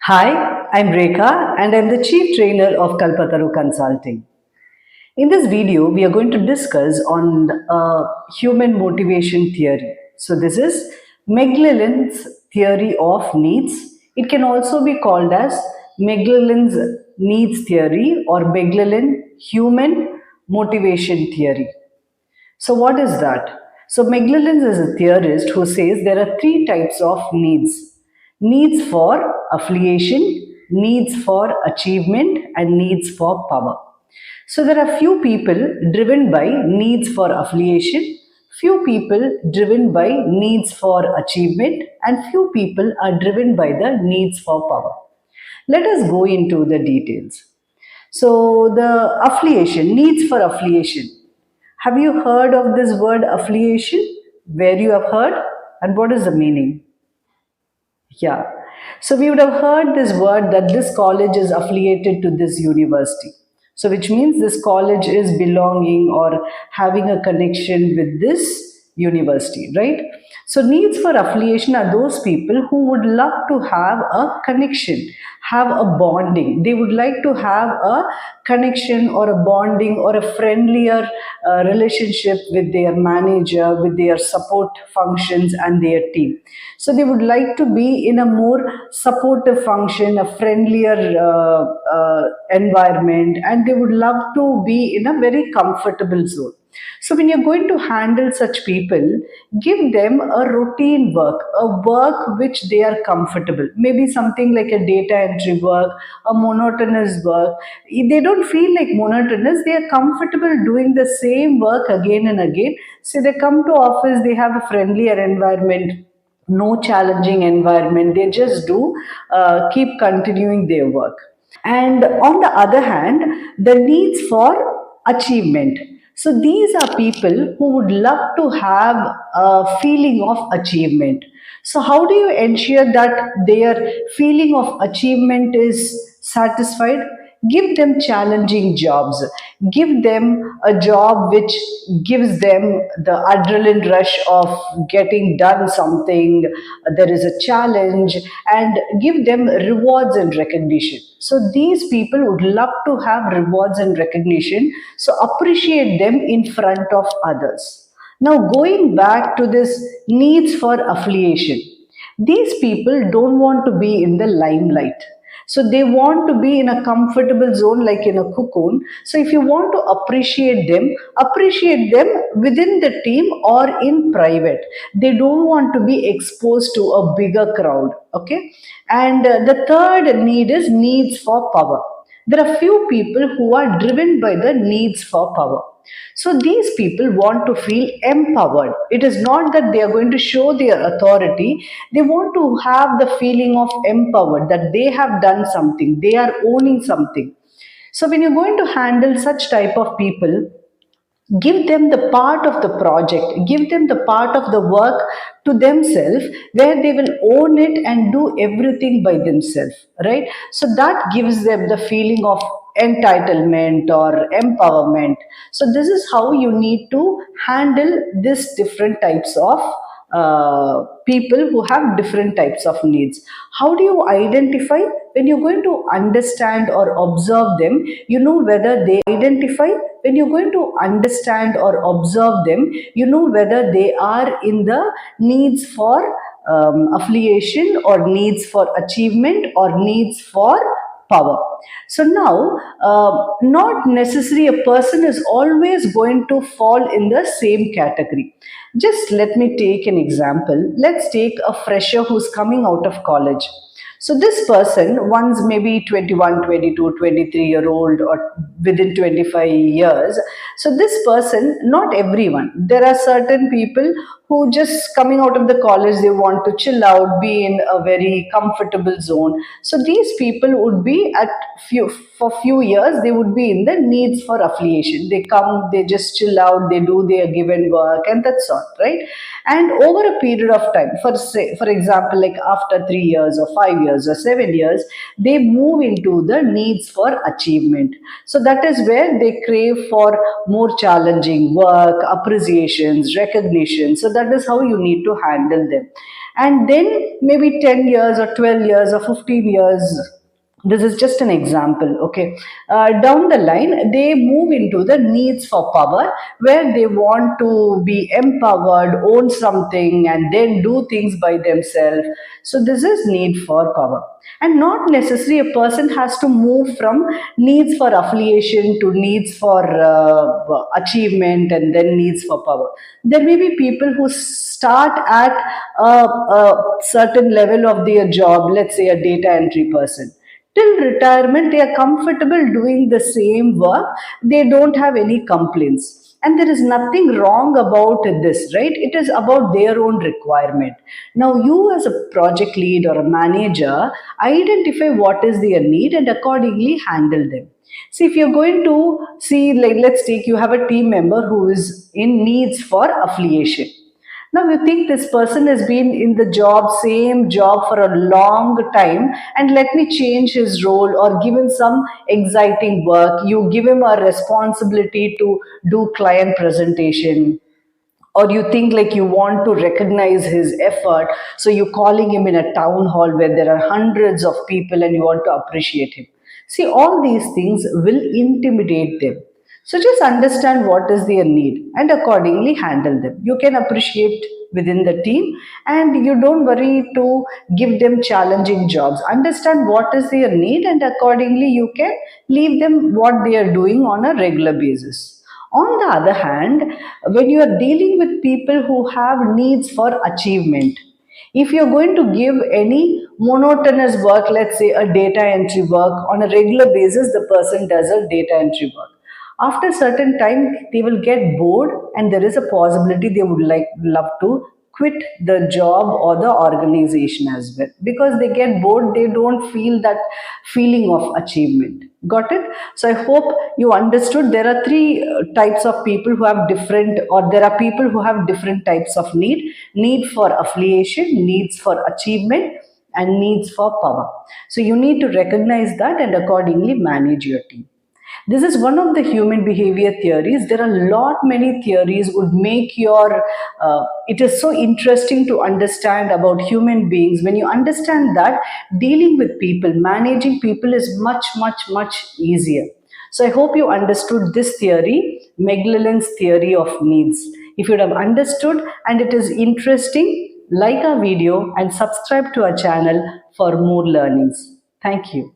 Hi, I'm Rekha and I'm the Chief Trainer of KalpaTharu Consulting. In this video, we are going to discuss on human motivation theory. So this is McClelland's theory of needs. It can also be called as McClelland's needs theory or McClelland human motivation theory. So what is that? So McClelland's is a theorist who says there are three types of needs. Needs for affiliation, needs for achievement and needs for power. So there are few people driven by needs for affiliation, few people driven by needs for achievement and few people are driven by the needs for power. Let us go into the details. So the affiliation, needs for affiliation. Have you heard of this word affiliation? Where you have heard and what is the meaning? Yeah. So we would have heard this word that this college is affiliated to this university. So which means this college is belonging or having a connection with this university, right? So needs for affiliation are those people who would love to have a connection, have a bonding. They would like to have a connection or a bonding or a friendlier relationship with their manager, with their support functions and their team. So they would like to be in a more supportive function, a friendlier environment, and they would love to be in a very comfortable zone. So when you're going to handle such people, give them a routine work, a work which they are comfortable. Maybe something like a data entry work, a monotonous work. They don't feel like monotonous. They are comfortable doing the same work again and again. So they come to office, they have a friendlier environment, no challenging environment. They just do keep continuing their work. And on the other hand, the needs for achievement. So these are people who would love to have a feeling of achievement. So how do you ensure that their feeling of achievement is satisfied? Give them challenging jobs. Give them a job which gives them the adrenaline rush of getting done something. There is a challenge and give them rewards and recognition. So these people would love to have rewards and recognition. So appreciate them in front of others. Now going back to this needs for affiliation. These people don't want to be in the limelight. So they want to be in a comfortable zone like in a cocoon. So if you want to appreciate them within the team or in private. They don't want to be exposed to a bigger crowd. Okay. And the third need is needs for power. There are few people who are driven by the needs for power. So these people want to feel empowered. It is not that they are going to show their authority. They want to have the feeling of empowered, that they have done something, they are owning something. So when you're going to handle such type of people, give them the part of the project, give them the part of the work to themselves where they will own it and do everything by themselves, right? So that gives them the feeling of entitlement or empowerment. So this is how you need to handle this different types of people who have different types of needs. How do you identify? When you're going to understand or observe them, you know whether they identify. When you're going to understand or observe them, you know whether they are in the needs for affiliation or needs for achievement or needs for power. So now, not necessarily a person is always going to fall in the same category. Just let me take an example. Let's take a fresher who's coming out of college. So this person, once maybe 21, 22, 23-year old or within 25 years. So this person, not everyone. There are certain people who just coming out of the college, they want to chill out, be in a very comfortable zone. So these people would be for few years, they would be in the needs for affiliation. They come, they just chill out, they do their given work and that's all, right? And over a period of time, for example, like after 3 years or 5 years or 7 years, they move into the needs for achievement. So that is where they crave for more challenging work, appreciations, recognition. So that that is how you need to handle them. And then maybe 10 years or 12 years or 15 years, this is just an example, okay, down the line they move into the needs for power, where they want to be empowered, own something, and then do things by themselves. So this is need for power. And not necessarily a person has to move from needs for affiliation to needs for achievement and then needs for power. There may be people who start at a certain level of their job, let's say a data entry person. Till retirement, they are comfortable doing the same work. They don't have any complaints. And there is nothing wrong about this, right? It is about their own requirement. Now, you as a project lead or a manager, identify what is their need and accordingly handle them. See, if you're going to see, like, let's take you have a team member who is in needs for affiliation. Now you think this person has been in the job, same job for a long time, and let me change his role or give him some exciting work. You give him a responsibility to do client presentation, or you think like you want to recognize his effort, so you're calling him in a town hall where there are hundreds of people and you want to appreciate him. See, all these things will intimidate them. So just understand what is their need and accordingly handle them. You can appreciate within the team, and you don't worry to give them challenging jobs. Understand what is their need and accordingly you can leave them what they are doing on a regular basis. On the other hand, when you are dealing with people who have needs for achievement, if you're going to give any monotonous work, let's say a data entry work on a regular basis, the person does a data entry work. After a certain time, they will get bored, and there is a possibility they would love to quit the job or the organization as well, because they get bored, they don't feel that feeling of achievement. Got it? So I hope you understood. There are three types of people who have different, or there are people who have different types of need for affiliation, needs for achievement, and needs for power. So you need to recognize that and accordingly manage your team. This is one of the human behavior theories. There are a lot many theories would make your, it is so interesting to understand about human beings. When you understand that, dealing with people, managing people is much, much, much easier. So I hope you understood this theory, McClelland's theory of needs. If you have understood and it is interesting, like our video and subscribe to our channel for more learnings. Thank you.